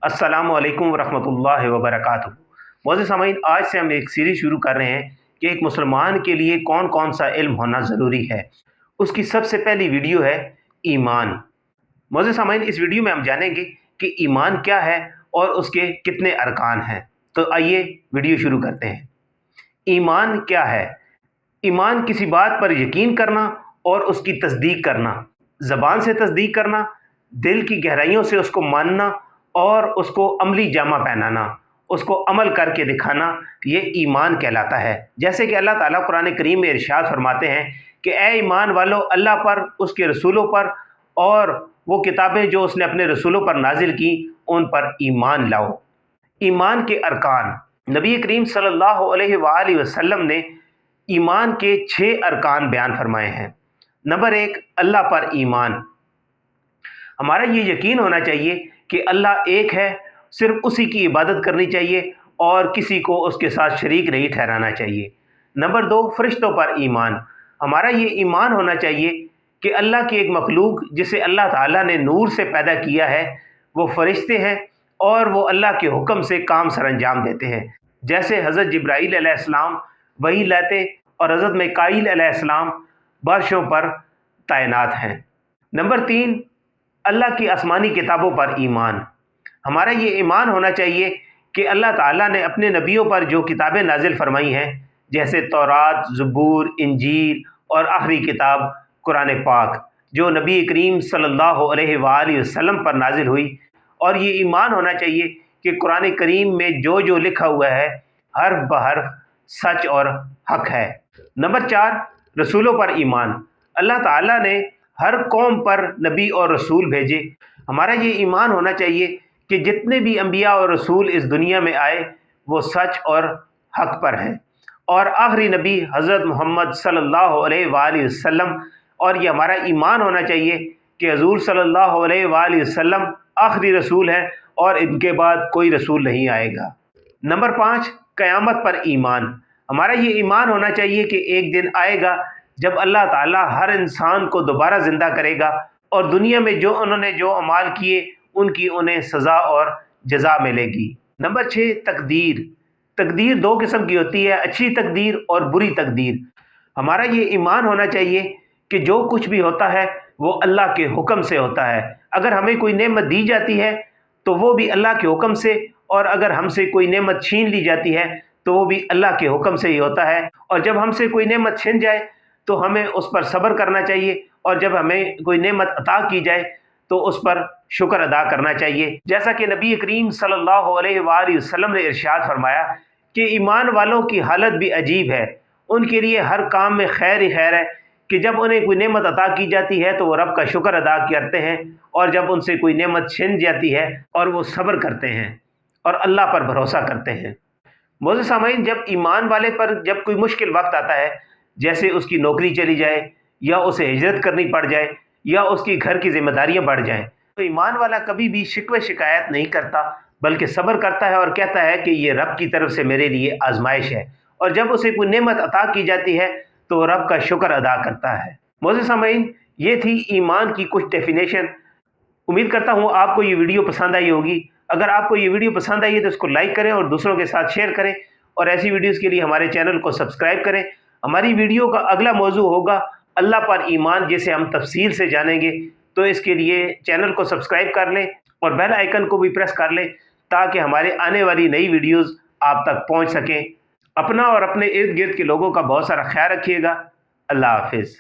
अस्सलामु अलैकुम वरहमतुल्लाहि वबरकातुहू। मोअज़्ज़िज़ सामीन, आज से हम एक सीरीज़ शुरू कर रहे हैं कि एक मुसलमान के लिए कौन कौन सा इल्म होना ज़रूरी है। उसकी सबसे पहली वीडियो है ईमान। मोअज़्ज़िज़ सामीन, इस वीडियो में हम जानेंगे कि ईमान क्या है और उसके कितने अरकान हैं। तो आइए वीडियो शुरू करते हैं। ईमान क्या है? ईमान किसी बात पर यकीन करना और उसकी तस्दीक करना, ज़बान से तस्दीक करना, दिल की गहराइयों से उसको मानना और उसको अमली जामा पहनाना, उसको अमल करके दिखाना, ये ईमान कहलाता है। जैसे कि अल्लाह ताला कुरान करीम में इरशाद फरमाते हैं कि ए ईमान वालों, अल्लाह पर, उसके रसूलों पर और वो किताबें जो उसने अपने रसूलों पर नाजिल की उन पर ईमान लाओ। ईमान के अरकान, नबी करीम सल्लल्लाहु अलैहि वसल्लम ने ईमान के 6 अरकान बयान फरमाए हैं। नंबर 1, अल्लाह पर ईमान। हमारा ये यकीन होना चाहिए कि अल्लाह एक है, सिर्फ उसी की इबादत करनी चाहिए और किसी को उसके साथ शरीक नहीं ठहराना चाहिए। नंबर 2, फरिश्तों पर ईमान। हमारा ये ईमान होना चाहिए कि अल्लाह की एक मखलूक जिसे अल्लाह ताला ने नूर से पैदा किया है, वो फरिश्ते हैं और वो अल्लाह के हुक्म से काम सरअंजाम देते हैं। जैसे हज़रत जिब्राईल अलैहिस्सलाम वही लाते और हज़रत मीकाईल अलैहिस्सलाम बारिशों पर तैनात हैं। नंबर 3, अल्लाह की आसमानी किताबों पर ईमान। हमारा ये ईमान होना चाहिए कि अल्लाह ताला ने अपने नबियों पर जो किताबें नाजिल फरमाई हैं, जैसे तौरात, ज़बूर, इंजील और आखिरी किताब कुरान पाक, जो नबी करीम सल्लल्लाहु अलैहि वसल्लम पर नाजिल हुई। और ये ईमान होना चाहिए कि कुरान करीम में जो जो लिखा हुआ है हर्फ बहर्फ सच और हक है। नंबर 4, रसूलों पर ईमान। अल्लाह ताला ने हर कौम पर नबी और रसूल भेजे। हमारा ये ईमान होना चाहिए कि जितने भी अंबिया और रसूल इस दुनिया में आए वो सच और हक पर हैं। और आखिरी नबी हज़रत मोहम्मद सल्लल्लाहु अलैहि वसल्लम, और ये हमारा ईमान होना चाहिए कि हजूर सल्लल्लाहु अलैहि वसल्लम आखिरी रसूल हैं और इनके बाद कोई रसूल नहीं आएगा। नंबर 5, क़यामत पर ईमान। हमारा ये ईमान होना चाहिए कि एक दिन आएगा जब अल्लाह ताला हर इंसान को दोबारा ज़िंदा करेगा और दुनिया में जो उन्होंने जो अमाल किए उनकी उन्हें सज़ा और जज़ा मिलेगी। नंबर 6, तकदीर। तकदीर 2 किस्म की होती है, अच्छी तकदीर और बुरी तकदीर। हमारा ये ईमान होना चाहिए कि जो कुछ भी होता है वो अल्लाह के हुक्म से होता है। अगर हमें कोई नेमत दी जाती है तो वो भी अल्लाह के हुक्म से, और अगर हमसे कोई नेमत छीन ली जाती है तो वो भी अल्लाह के हुक्म से ही होता है। और जब हमसे कोई नेमत छिन जाए तो हमें उस पर सब्र करना चाहिए, और जब हमें कोई नेमत अता की जाए तो उस पर शुक्र अदा करना चाहिए। जैसा कि नबी करीम सल्लल्लाहु अलैहि वसल्लम ने इरशाद फरमाया कि ईमान वालों की हालत भी अजीब है, उनके लिए हर काम में खैर ही खैर है कि जब उन्हें कोई नेमत अता की जाती है तो वो रब का शुक्र अदा करते हैं, और जब उनसे कोई नेमत छिन जाती है और वो सब्र करते हैं और अल्लाह पर भरोसा करते हैं। मोअज़्ज़िज़ सामीन, जब ईमान वाले पर जब कोई मुश्किल वक्त आता है, जैसे उसकी नौकरी चली जाए या उसे हिजरत करनी पड़ जाए या उसकी घर की जिम्मेदारियां बढ़ जाएं, तो ईमान वाला कभी भी शिकवे शिकायत नहीं करता, बल्कि सब्र करता है और कहता है कि ये रब की तरफ से मेरे लिए आजमाइश है। और जब उसे कोई नेमत अता की जाती है तो वो रब का शुक्र अदा करता है। मोअज़्ज़िज़ सामीन, ये थी ईमान की कुछ डेफिनेशन। उम्मीद करता हूँ आपको ये वीडियो पसंद आई होगी। अगर आपको ये वीडियो पसंद आई है तो इसको लाइक करें और दूसरों के साथ शेयर करें, और ऐसी वीडियोस के लिए हमारे चैनल को सब्सक्राइब करें। हमारी वीडियो का अगला मौजू होगा अल्लाह पर ईमान, जिसे हम तफसील से जानेंगे। तो इसके लिए चैनल को सब्सक्राइब कर लें और बेल आइकन को भी प्रेस कर लें ताकि हमारे आने वाली नई वीडियोज़ आप तक पहुँच सकें। अपना और अपने इर्द गिर्द के लोगों का बहुत सारा ख्याल रखिएगा। अल्लाह हाफिज़।